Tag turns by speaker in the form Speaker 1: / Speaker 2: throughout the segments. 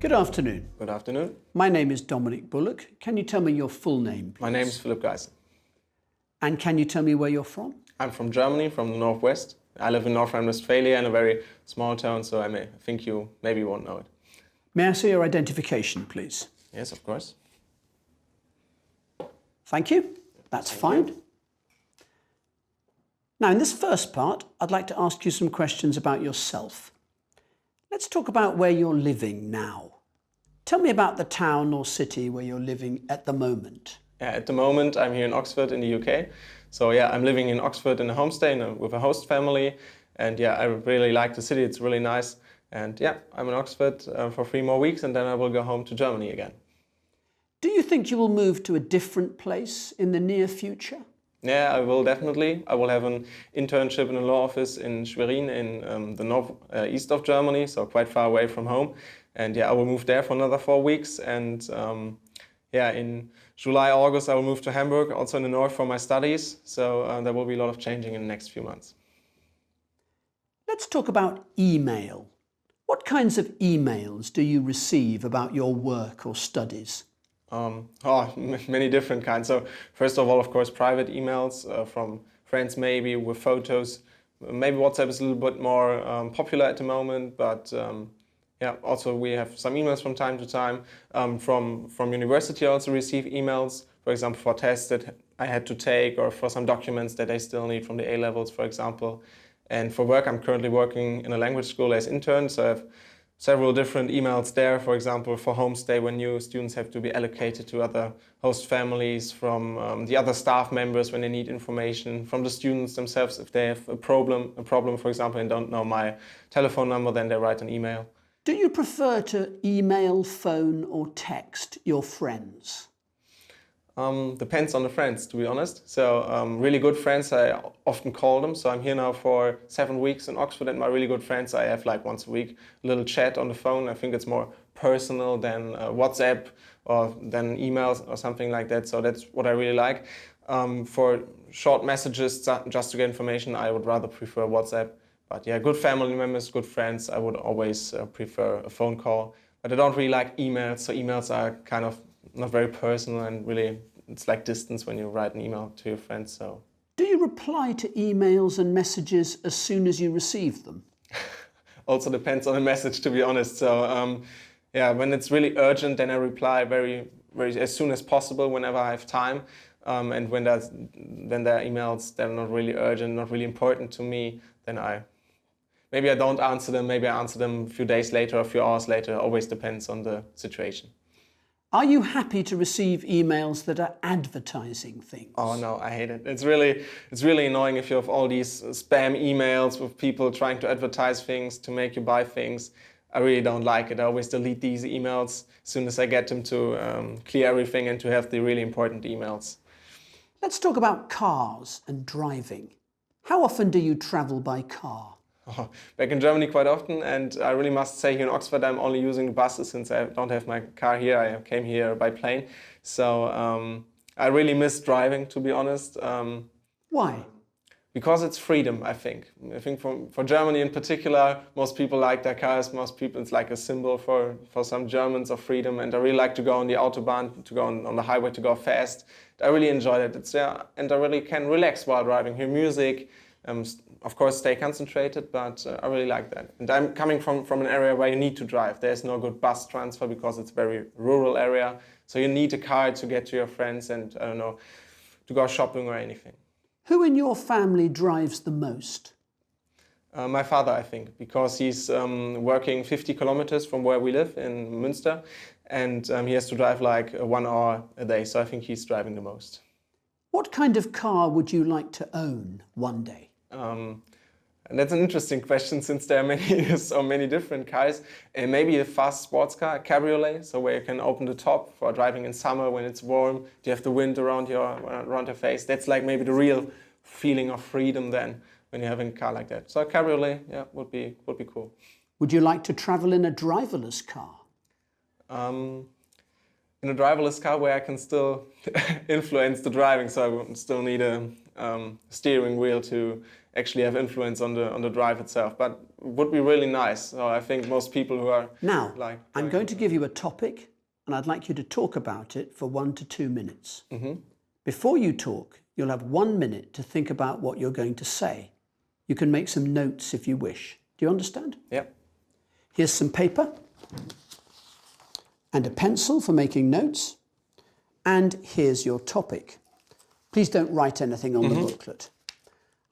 Speaker 1: Good afternoon.
Speaker 2: Good afternoon.
Speaker 1: My name is Dominic Bullock. Can you tell me your full name, please?
Speaker 2: My name is Philipp.
Speaker 1: And can you tell me where you're from?
Speaker 2: I'm from Germany, from the northwest. I live in North Rhine-Westphalia in a very small town, so I think you maybe won't know it.
Speaker 1: May I see your identification, please?
Speaker 2: Yes, of course.
Speaker 1: Thank you. That's fine. Now, in this first part, I'd like to ask you some questions about yourself. Let's talk about where you're living now. Tell me about the town or city where you're living at the moment.
Speaker 2: Yeah, at the moment, I'm here in Oxford in the UK. So yeah, I'm living in Oxford in a homestay with a host family. And yeah, I really like the city. It's really nice. And yeah, I'm in Oxford for 3 more weeks and then I will go home to Germany again.
Speaker 1: Do you think you will move to a different place in the near future?
Speaker 2: Yeah, I will definitely. I will have an internship in a law office in Schwerin in the northeast of Germany, so quite far away from home. And yeah, I will move there for another 4 weeks. And yeah, in July, August, I will move to Hamburg, also in the north for my studies. So there will be a lot of changing in the next few months.
Speaker 1: Let's talk about email. What kinds of emails do you receive about your work or studies?
Speaker 2: Many different kinds. So first of all, of course, private emails from friends, maybe with photos. Maybe WhatsApp is a little bit more popular at the moment, but yeah, also we have some emails from time to time. From university, I also receive emails, for example, for tests that I had to take or for some documents that I still need from the A-levels, for example. And for work, I'm currently working in a language school as intern, so I have several different emails there, for example, for homestay when new students have to be allocated to other host families, from the other staff members when they need information, from the students themselves if they have a problem, for example, and don't know my telephone number, then they write an email.
Speaker 1: Do you prefer to email, phone or text your friends?
Speaker 2: Depends on the friends, to be honest. So really good friends, I often call them. So I'm here now for 7 weeks in Oxford, and my really good friends, I have like once a week a little chat on the phone. I think it's more personal than WhatsApp or than emails or something like that. So that's what I really like. For short messages, just to get information, I would rather prefer WhatsApp. But yeah, good family members, good friends, I would always prefer a phone call. But I don't really like emails, so emails are kind of not very personal and really it's like distance when you write an email to your friends. So,
Speaker 1: do you reply to emails and messages as soon as you receive them?
Speaker 2: Also depends on the message, to be honest. So yeah, when it's really urgent, then I reply very as soon as possible whenever I have time. And when there are emails that are not really urgent, not really important to me, then maybe I don't answer them. Maybe I answer them a few days later, or a few hours later. It always depends on the situation.
Speaker 1: Are you happy to receive emails that are advertising things?
Speaker 2: Oh no, I hate it. It's really annoying if you have all these spam emails with people trying to advertise things to make you buy things. I really don't like it. I always delete these emails as soon as I get them to clear everything and to have the really important emails.
Speaker 1: Let's talk about cars and driving. How often do you travel by car?
Speaker 2: Back in Germany quite often, and I really must say here in Oxford I'm only using the buses since I don't have my car here. I came here by plane, so I really miss driving, to be honest.
Speaker 1: Why?
Speaker 2: Because it's freedom, I think. I think for Germany in particular, most people like their cars. Most people, it's like a symbol for some Germans of freedom, and I really like to go on the Autobahn, to go on the highway, to go fast. I really enjoy it. And I really can relax while driving, hear music. Of course, stay concentrated, but I really like that. And I'm coming from an area where you need to drive. There's no good bus transfer because it's a very rural area. So you need a car to get to your friends and, I don't know, to go shopping or anything.
Speaker 1: Who in your family drives the most?
Speaker 2: My father, I think, because he's working 50 kilometers from where we live in Münster. And he has to drive like 1 hour a day. So I think he's driving the most.
Speaker 1: What kind of car would you like to own one day?
Speaker 2: And that's an interesting question since there are so many different cars. And maybe a fast sports car, a cabriolet, so where you can open the top for driving in summer when it's warm. You have the wind around your face. That's like maybe the real feeling of freedom then when you're having a car like that. So a cabriolet, yeah, would be cool.
Speaker 1: Would you like to travel in a driverless car?
Speaker 2: In a driverless car where I can still influence the driving, so I would still need a steering wheel to actually have influence on the drive itself. But it would be really nice. So I think most people who are
Speaker 1: Now,
Speaker 2: like
Speaker 1: I'm going to give you a topic and I'd like you to talk about it for 1 to 2 minutes. Before you talk, you'll have 1 minute to think about what you're going to say. You can make some notes if you wish. Do you understand?
Speaker 2: Yeah.
Speaker 1: Here's some paper and a pencil for making notes. And here's your topic. Please don't write anything on the booklet.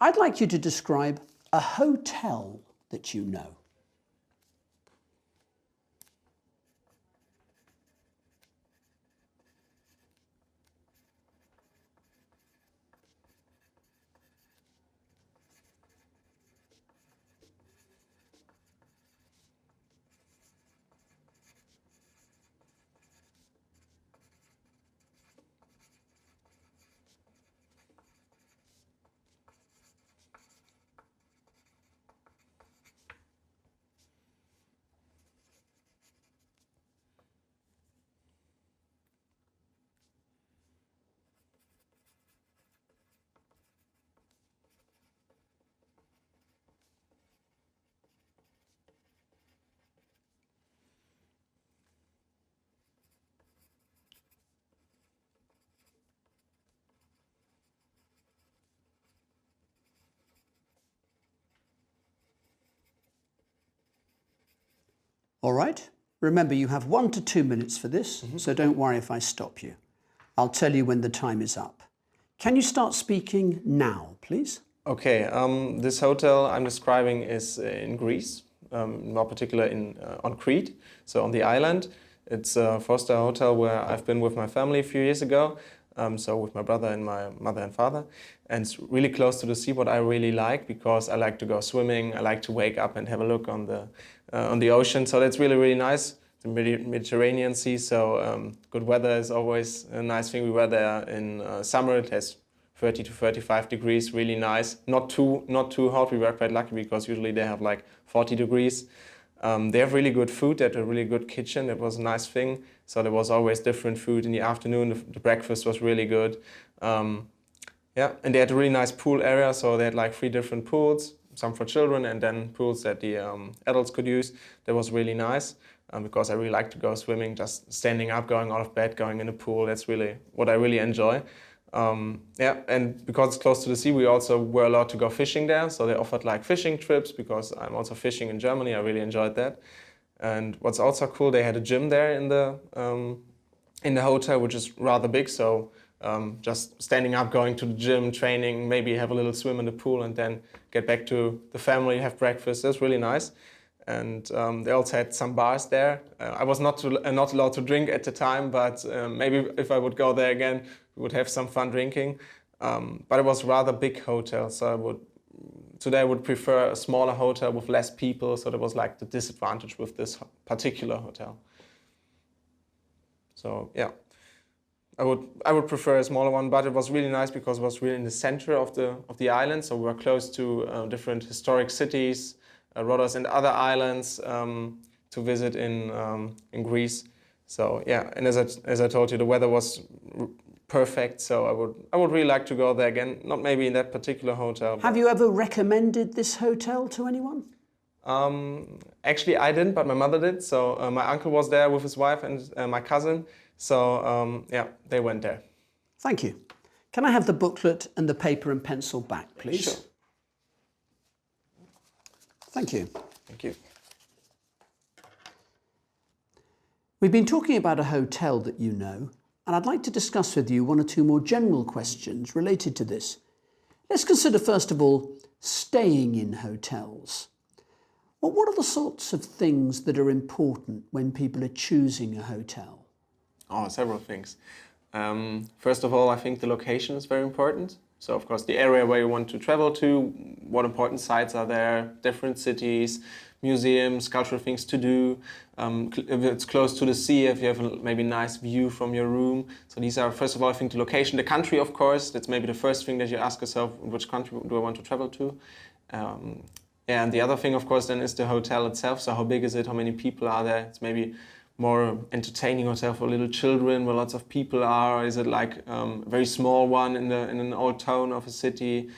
Speaker 1: I'd like you to describe a hotel that you know. All right. Remember, you have 1 to 2 minutes for this, so don't worry if I stop you. I'll tell you when the time is up. Can you start speaking now, please?
Speaker 2: Okay, this hotel I'm describing is in Greece, more particular on Crete, so on the island. It's a four-star hotel where I've been with my family a few years ago, so with my brother and my mother and father. And it's really close to the sea, what I really like, because I like to go swimming, I like to wake up and have a look on the ocean, so that's really, really nice. The Mediterranean Sea, so good weather is always a nice thing. We were there in summer. It has 30 to 35 degrees, really nice. Not too hot. We were quite lucky because usually they have like 40 degrees. They have really good food. They had a really good kitchen. That was a nice thing. So there was always different food in the afternoon. The breakfast was really good. Yeah, and they had a really nice pool area. So they had like 3 different pools, some for children and then pools that the adults could use. That was really nice. Because I really like to go swimming, just standing up, going out of bed, going in the pool. That's really what I really enjoy. Yeah, and because it's close to the sea, we also were allowed to go fishing there. So they offered like fishing trips because I'm also fishing in Germany. I really enjoyed that. And what's also cool, they had a gym there in the hotel, which is rather big. So just standing up, going to the gym, training, maybe have a little swim in the pool, and then get back to the family, have breakfast. That's really nice. And they also had some bars there. I was not allowed to drink at the time, but maybe if I would go there again, we would have some fun drinking. But it was a rather big hotel, so today I would prefer a smaller hotel with less people. So that was like the disadvantage with this particular hotel. So yeah, I would prefer a smaller one, but it was really nice because it was really in the center of the island. So we were close to different historic cities, Rhodos and other islands to visit in Greece. So yeah, and as I told you, the weather was perfect. So I would really like to go there again. Not maybe in that particular hotel.
Speaker 1: Have you ever recommended this hotel to anyone?
Speaker 2: Actually, I didn't, but my mother did. So my uncle was there with his wife and my cousin. So yeah, they went there.
Speaker 1: Thank you. Can I have the booklet and the paper and pencil back, please?
Speaker 2: Sure.
Speaker 1: Thank you.
Speaker 2: Thank you.
Speaker 1: We've been talking about a hotel that you know, and I'd like to discuss with you 1 or 2 more general questions related to this. Let's consider, first of all, staying in hotels. Well, what are the sorts of things that are important when people are choosing a hotel?
Speaker 2: Oh, several things. First of all, I think the location is very important. So, of course, the area where you want to travel to, what important sites are there, different cities, museums, cultural things to do. If it's close to the sea, if you have a maybe nice view from your room. So these are, first of all, I think the location. The country, of course, that's maybe the first thing that you ask yourself, which country do I want to travel to? Yeah, and the other thing, of course, then is the hotel itself. So how big is it? How many people are there? It's maybe more entertaining hotel for little children where lots of people are? Or is it like a very small one in an old town of a city?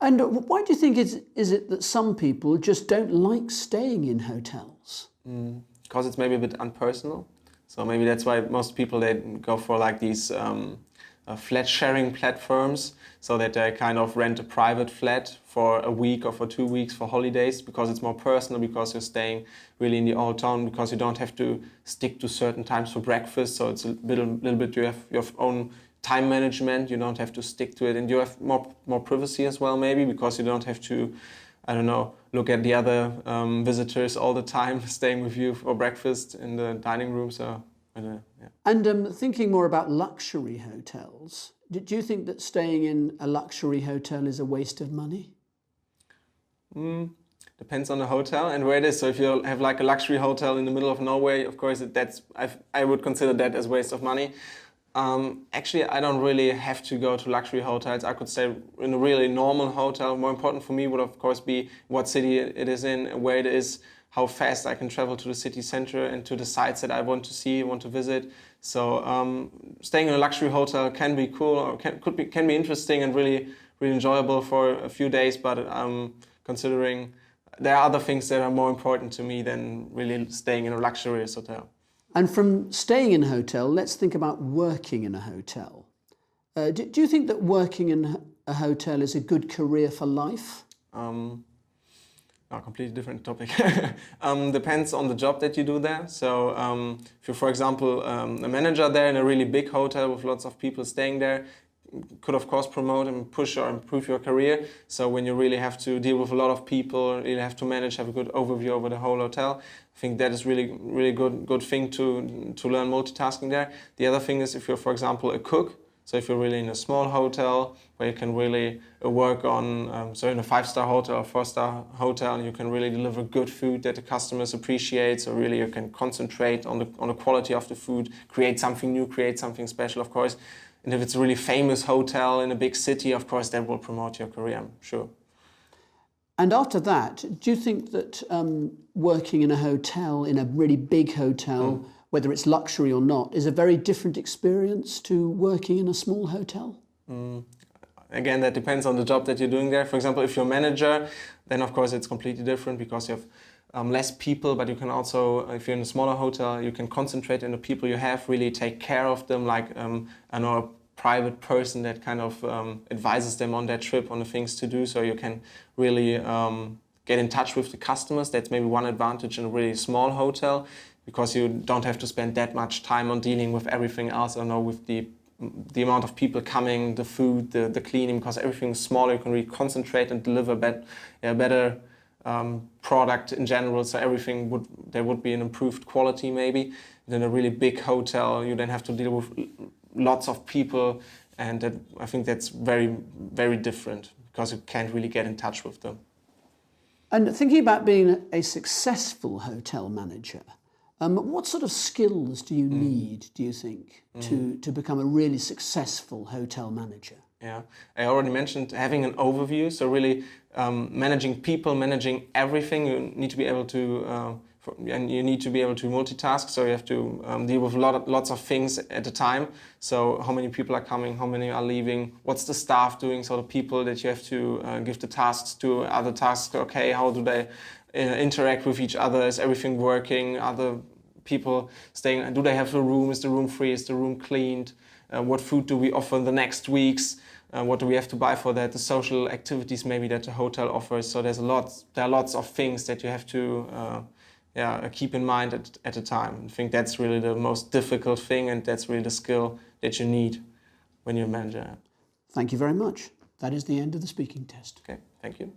Speaker 1: And why do you think is it that some people just don't like staying in hotels?
Speaker 2: Because it's maybe a bit unpersonal. So maybe that's why most people, they go for like these flat sharing platforms, so that they kind of rent a private flat for a week or for 2 weeks for holidays, because it's more personal, because you're staying really in the old town, because you don't have to stick to certain times for breakfast. So it's a little bit, you have your own time management, you don't have to stick to it, and you have more privacy as well, maybe, because you don't have to, I don't know, look at the other visitors all the time staying with you for breakfast in the dining room. So, yeah.
Speaker 1: And thinking more about luxury hotels, do you think that staying in a luxury hotel is a waste of money?
Speaker 2: Depends on the hotel and where it is. So if you have like a luxury hotel in the middle of Norway, of course, I would consider that as waste of money. Actually, I don't really have to go to luxury hotels. I could stay in a really normal hotel. More important for me would, of course, be what city it is in, where it is, how fast I can travel to the city center and to the sites that I want to see, want to visit. So staying in a luxury hotel can be cool, or can be interesting and really enjoyable for a few days. But considering there are other things that are more important to me than really staying in a luxurious hotel.
Speaker 1: And from staying in a hotel, let's think about working in a hotel. Do you think that working in a hotel is a good career for life?
Speaker 2: A completely different topic. Depends on the job that you do there. So if you're, for example, a manager there in a really big hotel with lots of people staying there, could of course promote and push or improve your career. So when you really have to deal with a lot of people, you have to manage, have a good overview over the whole hotel, I think that is really good thing to learn multitasking there. The other thing is if you're, for example, a cook. So if you're really in a small hotel where you can really work on, so in a 5-star hotel or 4-star hotel, and you can really deliver good food that the customers appreciate. So really you can concentrate on the quality of the food, create something new, create something special, of course. And if it's a really famous hotel in a big city, of course, that will promote your career, I'm sure.
Speaker 1: And after that, do you think that working in a hotel, in a really big hotel, whether it's luxury or not, is a very different experience to working in a small hotel?
Speaker 2: Again, that depends on the job that you're doing there. For example, if you're a manager, then of course it's completely different, because you have less people, but you can also, if you're in a smaller hotel, you can concentrate on the people you have, really take care of them, like I know a private person that kind of advises them on their trip, on the things to do, so you can really get in touch with the customers. That's maybe one advantage in a really small hotel, because you don't have to spend that much time on dealing with everything else, I know, with the amount of people coming, the food, the cleaning, because everything is smaller, you can really concentrate and deliver better product in general, so there would be an improved quality maybe. In a really big hotel, you then have to deal with lots of people, and I think that's very different, because you can't really get in touch with them.
Speaker 1: And thinking about being a successful hotel manager, what sort of skills do you need, do you think, to become a really successful hotel manager?
Speaker 2: Yeah, I already mentioned having an overview, so really managing people, managing everything. You need to be able to, and you need to be able to multitask. So you have to deal with lots of things at a time. So how many people are coming, how many are leaving, what's the staff doing? So the people that you have to give the tasks to, other tasks. Okay, how do they interact with each other? Is everything working? Other people staying? Do they have a room? Is the room free? Is the room cleaned? What food do we offer in the next weeks? What do we have to buy for that? The social activities maybe that the hotel offers. So there are lots of things that you have to keep in mind at a time. I think that's really the most difficult thing, and that's really the skill that you need when you're a manager.
Speaker 1: Thank you very much. That is the end of the speaking test.
Speaker 2: Okay, thank you.